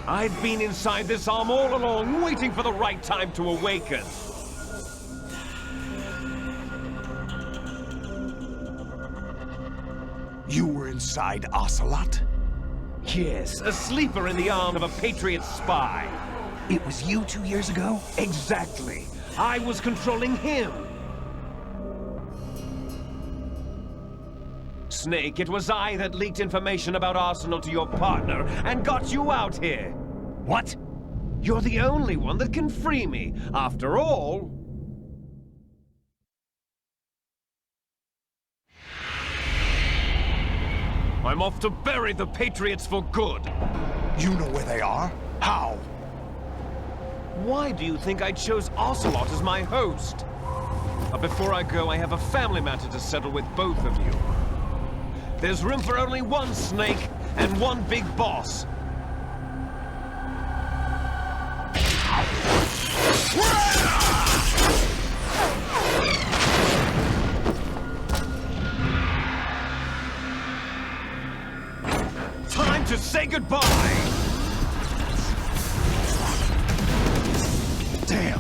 I've been inside this arm all along, waiting for the right time to awaken. You were inside Ocelot? Yes, a sleeper in the arm of a Patriot spy. It was you 2 years ago? Exactly. I was controlling him. Snake, it was I that leaked information about Arsenal to your partner and got you out here. What? You're the only one that can free me. After all... I'm off to bury the Patriots for good. You know where they are? How? Why do you think I chose Ocelot as my host? But before I go, I have a family matter to settle with both of you. There's room for only one Snake and one big boss. Time to say goodbye! Damn!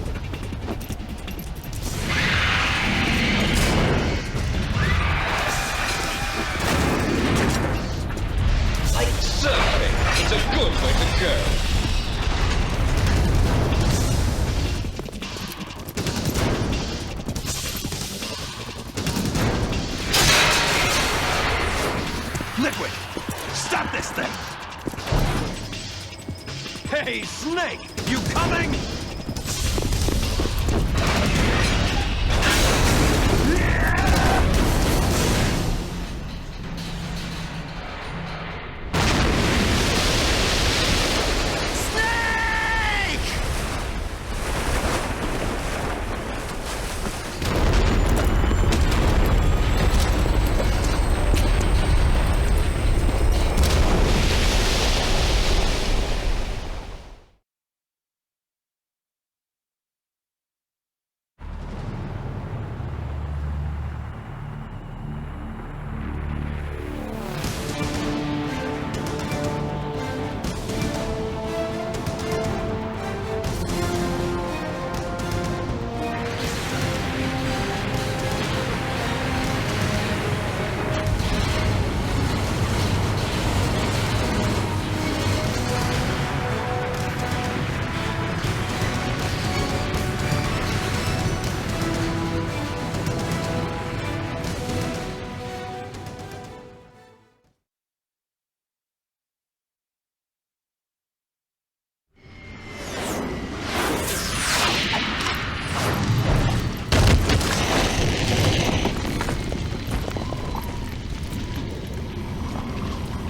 Like surfing, it's a good way to go. Liquid! Stop this thing! Hey, Snake! You coming?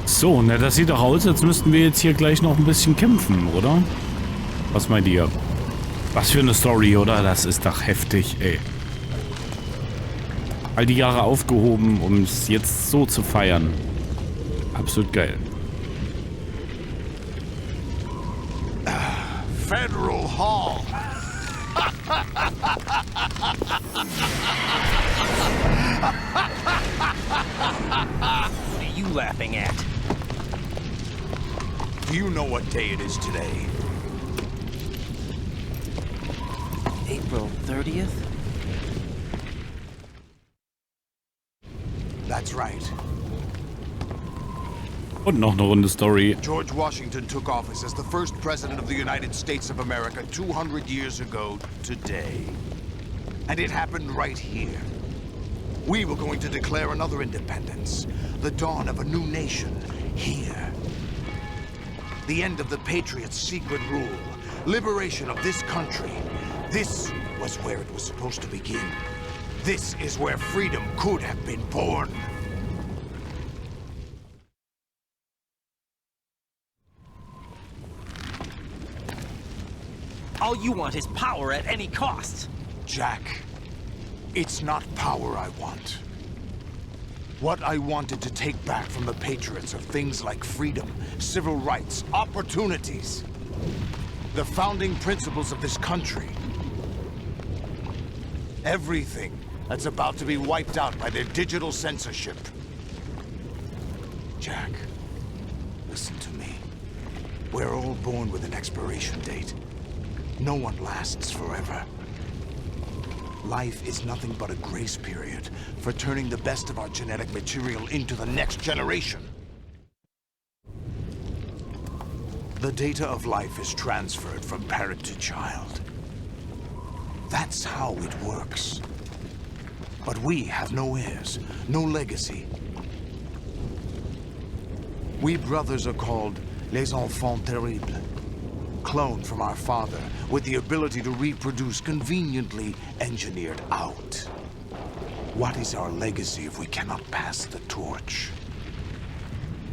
So, na, das sieht doch aus, als müssten wir jetzt hier gleich noch ein bisschen kämpfen, oder? Was meint ihr? Was für eine Story, oder? Das ist doch heftig, ey. All die Jahre aufgehoben, um es jetzt so zu feiern. Absolut geil. Federal Hall! What are you laughing at? Do you know what day it is today? April 30th? That's right. Und noch eine Runde Story. George Washington took office as the first president of the United States of America 200 years ago today. And it happened right here. We were going to declare another independence, the dawn of a new nation, here. The end of the Patriots' secret rule, liberation of this country. This was where it was supposed to begin. This is where freedom could have been born. All you want is power at any cost. Jack, it's not power I want. What I wanted to take back from the Patriots are things like freedom, civil rights, opportunities. The founding principles of this country. Everything that's about to be wiped out by their digital censorship. Jack, listen to me. We're all born with an expiration date. No one lasts forever. Life is nothing but a grace period for turning the best of our genetic material into the next generation. The data of life is transferred from parent to child. That's how it works. But we have no heirs, no legacy. We brothers are called les enfants terribles, cloned from our father with the ability to reproduce conveniently engineered out. What is our legacy if we cannot pass the torch?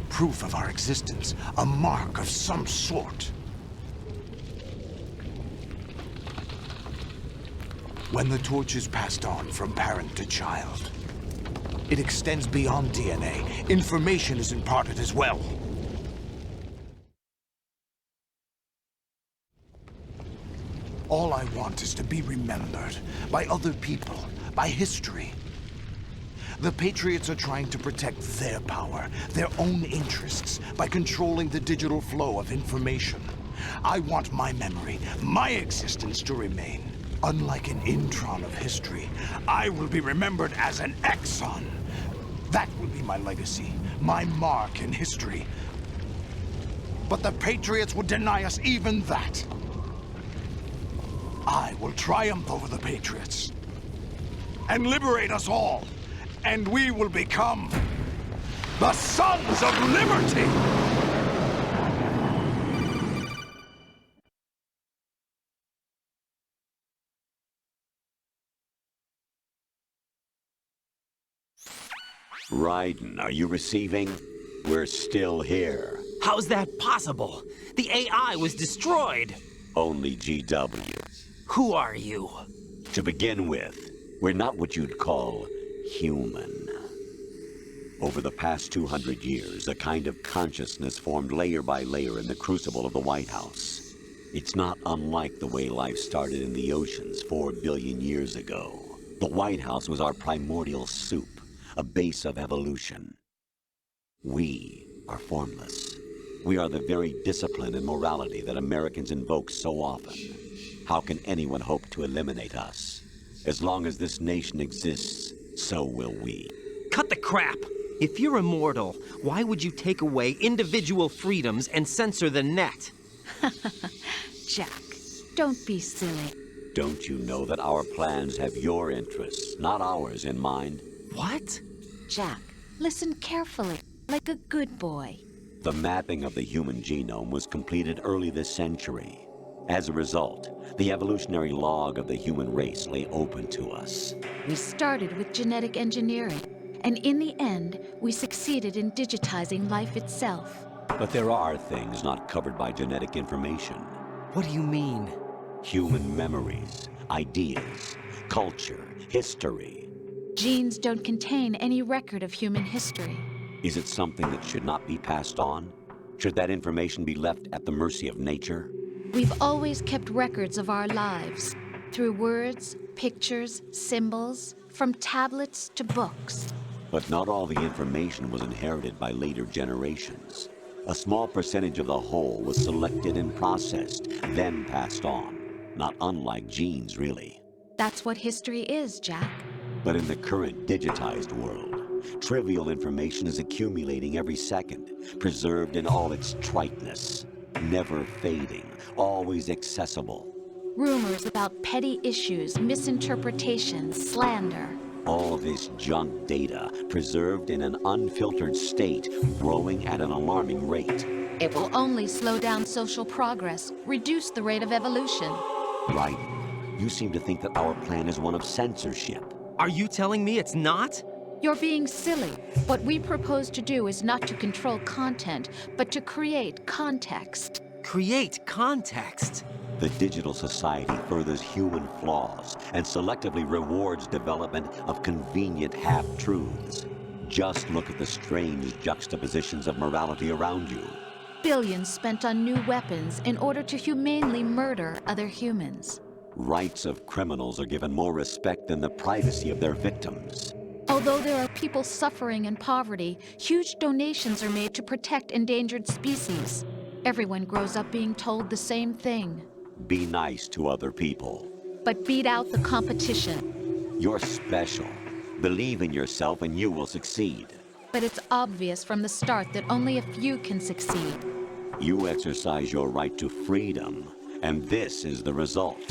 Proof of our existence, a mark of some sort. When the torch is passed on from parent to child, it extends beyond DNA. Information is imparted as well. All I want is to be remembered by other people, by history. The Patriots are trying to protect their power, their own interests, by controlling the digital flow of information. I want my memory, my existence to remain. Unlike an intron of history, I will be remembered as an exon. That will be my legacy, my mark in history. But the Patriots would deny us even that. I will triumph over the Patriots and liberate us all, and we will become the Sons of Liberty! Raiden, are you receiving? We're still here. How's that possible? The AI was destroyed. Only GW. Who are you? To begin with, we're not what you'd call human. Over the past 200 years, a kind of consciousness formed layer by layer in the crucible of the White House. It's not unlike the way life started in the oceans 4 billion years ago. The White House was our primordial soup, a base of evolution. We are formless. We are the very discipline and morality that Americans invoke so often. How can anyone hope to eliminate us? As long as this nation exists, so will we. Cut the crap! If you're immortal, why would you take away individual freedoms and censor the net? Jack, don't be silly. Don't you know that our plans have your interests, not ours, in mind? What? Jack, listen carefully, like a good boy. The mapping of the human genome was completed early this century. As a result, the evolutionary log of the human race lay open to us. We started with genetic engineering, and in the end, we succeeded in digitizing life itself. But there are things not covered by genetic information. What do you mean? Human memories, ideas, culture, history. Genes don't contain any record of human history. Is it something that should not be passed on? Should that information be left at the mercy of nature? We've always kept records of our lives, through words, pictures, symbols, from tablets to books. But not all the information was inherited by later generations. A small percentage of the whole was selected and processed, then passed on. Not unlike genes, really. That's what history is, Jack. But in the current digitized world, trivial information is accumulating every second, preserved in all its triteness, never fading, always accessible. Rumors about petty issues, misinterpretations, slander. All this junk data, preserved in an unfiltered state, growing at an alarming rate. It will only slow down social progress, reduce the rate of evolution. Right. You seem to think that our plan is one of censorship. Are you telling me it's not? You're being silly. What we propose to do is not to control content, but to create context. Create context. The digital society furthers human flaws and selectively rewards development of convenient half-truths. Just look at the strange juxtapositions of morality around you. Billions spent on new weapons in order to humanely murder other humans. Rights of criminals are given more respect than the privacy of their victims. Although there are people suffering in poverty, huge donations are made to protect endangered species. Everyone grows up being told the same thing. Be nice to other people. But beat out the competition. You're special. Believe in yourself and you will succeed. But it's obvious from the start that only a few can succeed. You exercise your right to freedom, and this is the result.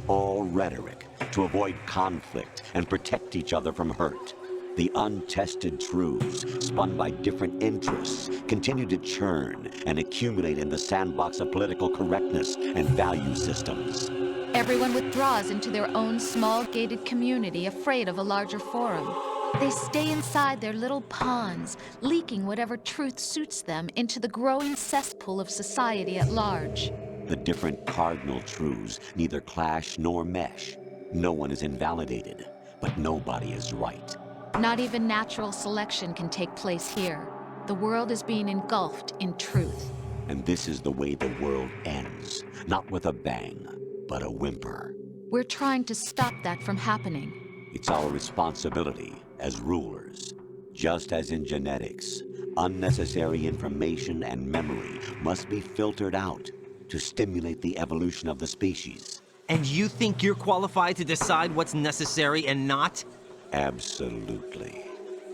All rhetoric to avoid conflict and protect each other from hurt. The untested truths, spun by different interests, continue to churn and accumulate in the sandbox of political correctness and value systems. Everyone withdraws into their own small gated community, afraid of a larger forum. They stay inside their little ponds, leaking whatever truth suits them into the growing cesspool of society at large. The different cardinal truths neither clash nor mesh. No one is invalidated, but nobody is right. Not even natural selection can take place here. The world is being engulfed in truth. And this is the way the world ends, not with a bang, but a whimper. We're trying to stop that from happening. It's our responsibility as rulers. Just as in genetics, unnecessary information and memory must be filtered out to stimulate the evolution of the species. And you think you're qualified to decide what's necessary and not? Absolutely.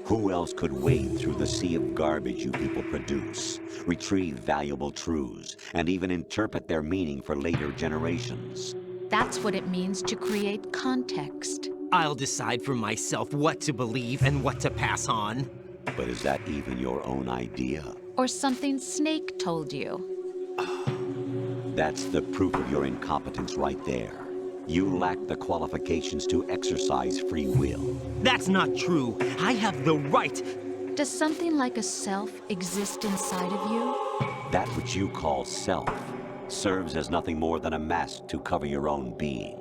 Who else could wade through the sea of garbage you people produce, retrieve valuable truths, and even interpret their meaning for later generations? That's what it means to create context. I'll decide for myself what to believe and what to pass on. But is that even your own idea? Or something Snake told you. That's the proof of your incompetence right there. You lack the qualifications to exercise free will. That's not true. I have the right. Does something like a self exist inside of you? That which you call self serves as nothing more than a mask to cover your own being.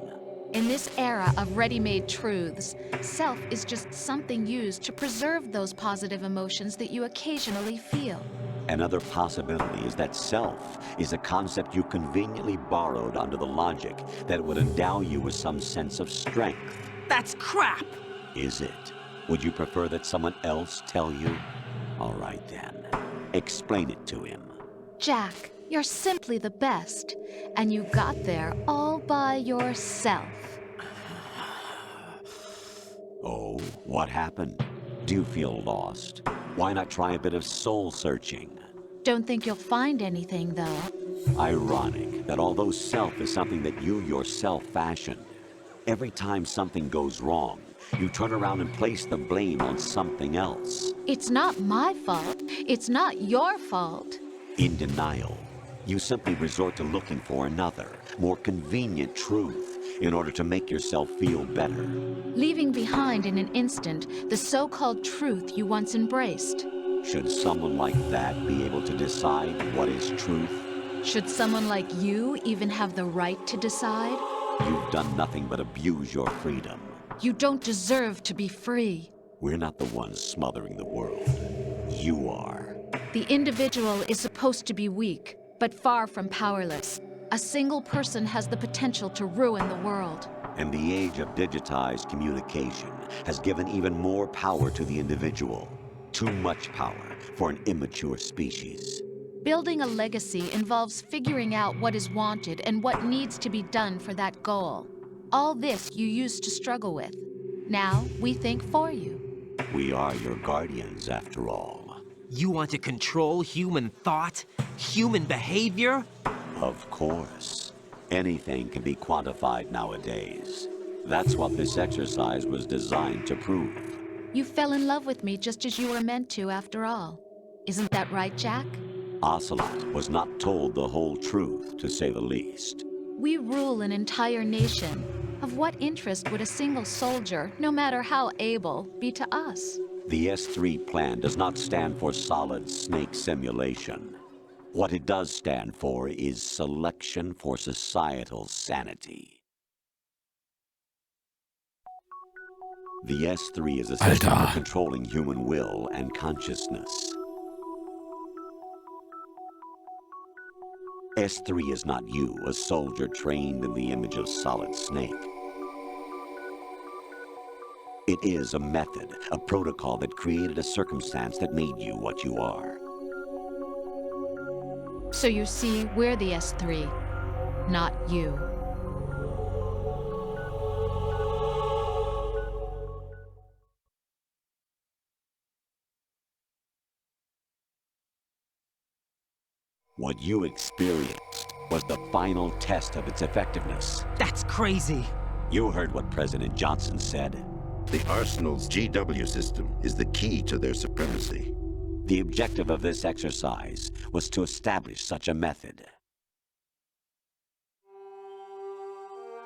In this era of ready-made truths, self is just something used to preserve those positive emotions that you occasionally feel. Another possibility is that self is a concept you conveniently borrowed under the logic that it would endow you with some sense of strength. That's crap! Is it? Would you prefer that someone else tell you? All right then. Explain it to him. Jack, you're simply the best, and you got there all by yourself. Oh, what happened? Do you feel lost? Why not try a bit of soul searching? Don't think you'll find anything, though. Ironic that although self is something that you yourself fashioned, every time something goes wrong, you turn around and place the blame on something else. It's not my fault. It's not your fault. In denial, you simply resort to looking for another, more convenient truth in order to make yourself feel better. Leaving behind in an instant the so-called truth you once embraced. Should someone like that be able to decide what is truth? Should someone like you even have the right to decide? You've done nothing but abuse your freedom. You don't deserve to be free. We're not the ones smothering the world. You are. The individual is supposed to be weak, but far from powerless. A single person has the potential to ruin the world. And the age of digitized communication has given even more power to the individual. Too much power for an immature species. Building a legacy involves figuring out what is wanted and what needs to be done for that goal. All this you used to struggle with. Now we think for you. We are your guardians, after all. You want to control human thought? Human behavior? Of course. Anything can be quantified nowadays. That's what this exercise was designed to prove. You fell in love with me just as you were meant to, after all. Isn't that right, Jack? Ocelot was not told the whole truth, to say the least. We rule an entire nation. Of what interest would a single soldier, no matter how able, be to us? The S3 plan does not stand for solid snake simulation. What it does stand for is selection for societal sanity. The S3 is a system for controlling human will and consciousness. S3 is not you, a soldier trained in the image of Solid Snake. It is a method, a protocol that created a circumstance that made you what you are. So you see, we're the S3, not you. What you experienced was the final test of its effectiveness. That's crazy. You heard what President Johnson said. The Arsenal's GW system is the key to their supremacy. The objective of this exercise was to establish such a method.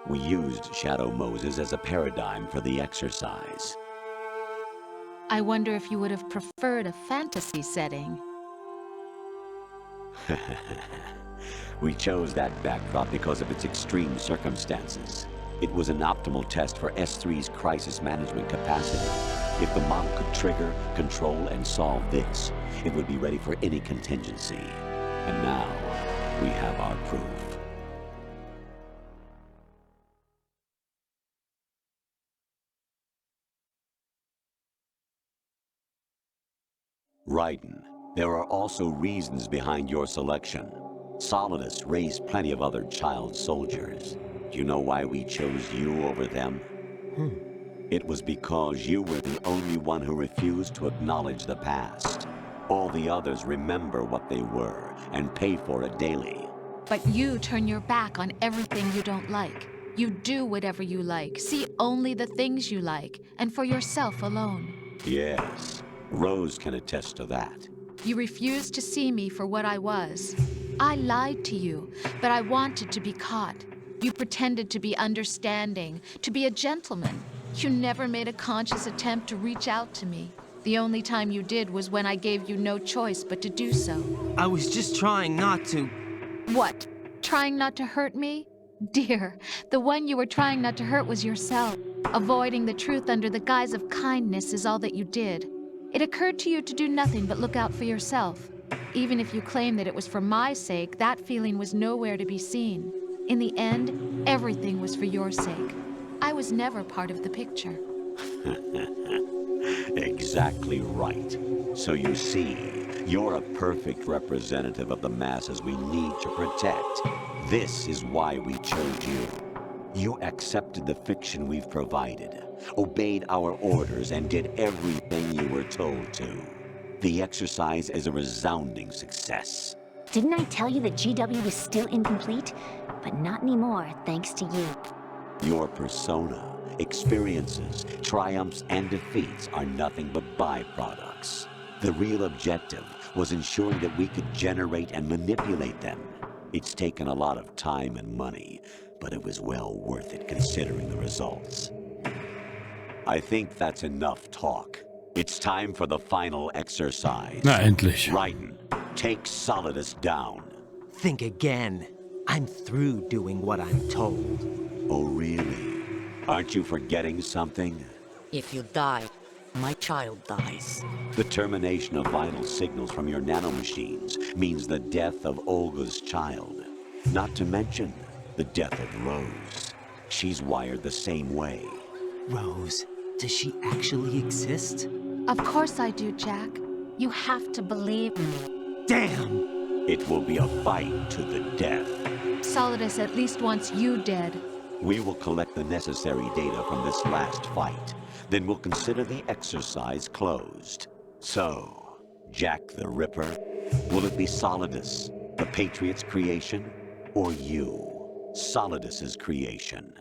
We used Shadow Moses as a paradigm for the exercise. I wonder if you would have preferred a fantasy setting. We chose that backdrop because of its extreme circumstances. It was an optimal test for S3's crisis management capacity. If the model could trigger, control, and solve this, it would be ready for any contingency. And now, we have our proof. Raiden, there are also reasons behind your selection. Solidus raised plenty of other child soldiers. Do you know why we chose you over them? It was because you were the only one who refused to acknowledge the past. All the others remember what they were and pay for it daily. But you turn your back on everything you don't like. You do whatever you like, see only the things you like, and for yourself alone. Yes, Rose can attest to that. You refused to see me for what I was. I lied to you, but I wanted to be caught. You pretended to be understanding, to be a gentleman. You never made a conscious attempt to reach out to me. The only time you did was when I gave you no choice but to do so. I was just trying not to. What? Trying not to hurt me? Dear, the one you were trying not to hurt was yourself. Avoiding the truth under the guise of kindness is all that you did. It occurred to you to do nothing but look out for yourself. Even if you claim that it was for my sake, that feeling was nowhere to be seen. In the end, everything was for your sake. I was never part of the picture. Exactly right. So you see, you're a perfect representative of the masses we need to protect. This is why we chose you. You accepted the fiction we've provided, obeyed our orders, and did everything you were told to. The exercise is a resounding success. Didn't I tell you that GW was still incomplete? But not anymore, thanks to you. Your persona, experiences, triumphs, and defeats are nothing but byproducts. The real objective was ensuring that we could generate and manipulate them. It's taken a lot of time and money, but it was well worth it considering the results. I think that's enough talk. It's time for the final exercise. Na, endlich. Raiden, take Solidus down. Think again. I'm through doing what I'm told. Oh, really? Aren't you forgetting something? If you die, my child dies. The termination of vital signals from your nanomachines means the death of Olga's child. Not to mention the death of Rose. She's wired the same way. Rose, does she actually exist? Of course I do, Jack. You have to believe me. Damn! It will be a fight to the death. Solidus at least wants you dead. We will collect the necessary data from this last fight. Then we'll consider the exercise closed. So, Jack the Ripper, will it be Solidus, the Patriot's creation, or you, Solidus's creation?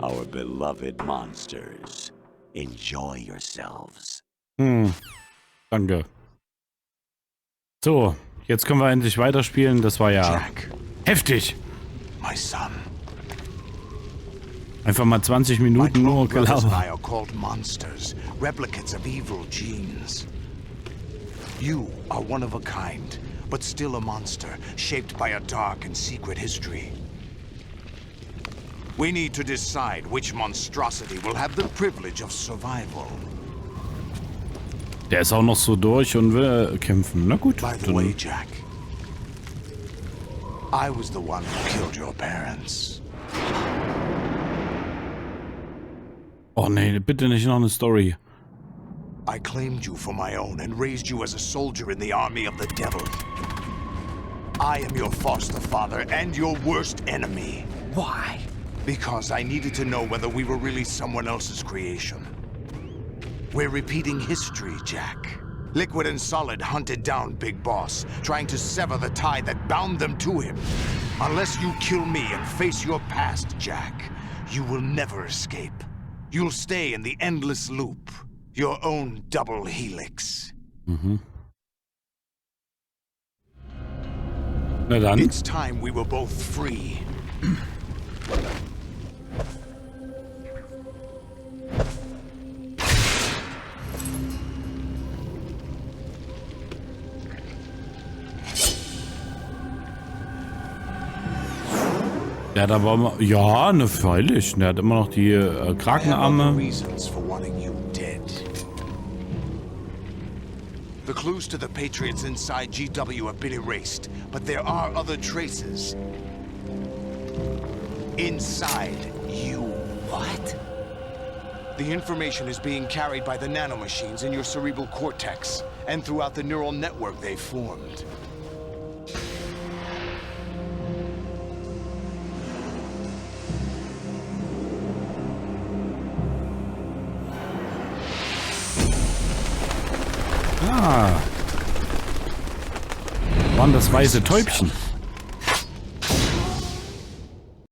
Our beloved monsters, enjoy yourselves. Danke. So, jetzt können wir endlich weiterspielen. Das war ja Jack, heftig. my son. Einfach mal 20 My Minuten nur clone brothers and I gelabert. are called monsters, replicates of evil genes. You are one of a kind, but still a monster, shaped by a dark and secret history. We need to decide which monstrosity will have the privilege of survival. Der ist auch noch so durch und will kämpfen. Na gut. By the way, Jack, I was the one who killed your parents. Oh nee, bitte nicht noch eine Story. I claimed you for my own and raised you as a soldier in the army of the devil. I am your foster father and your worst enemy. Why? Because I needed to know whether we were really someone else's creation. We're repeating history, Jack. Liquid and Solid hunted down Big Boss, trying to sever the tie that bound them to him. Unless you kill me and face your past, Jack, you will never escape. You'll stay in the endless loop, your own double helix. Na dann. It's time we were both free. Der hat aber, ja, ne, freilich. Der hat immer noch die Krakenarme. The clues to the Patriots inside GW have been erased, but there are other traces. Inside you. What? The information is being carried by the nanomachines in your cerebral cortex, and throughout the neural network they formed. Ah. Waren das weiße Täubchen?